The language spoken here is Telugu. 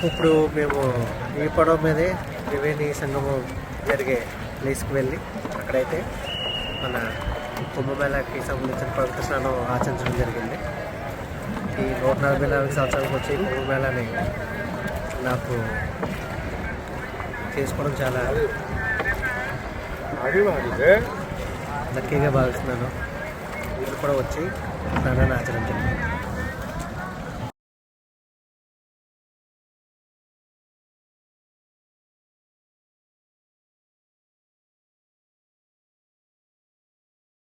ఇప్పుడు మేము ఈ పడవ మీదే త్రివేణి సంగమం జరిగే ప్లేస్కి వెళ్ళి అక్కడైతే మన కుంభమేళాకి సంబంధించిన పవిత్ర స్నానం ఆచరించడం జరిగింది. ఈ 144 సంవత్సరాలకు వచ్చి కుంభమేళాని నాకు చేసుకోవడం చాలా లక్కీగా భావిస్తున్నాను. వీళ్ళు కూడా వచ్చి స్నానాన్ని ఆచరించారు.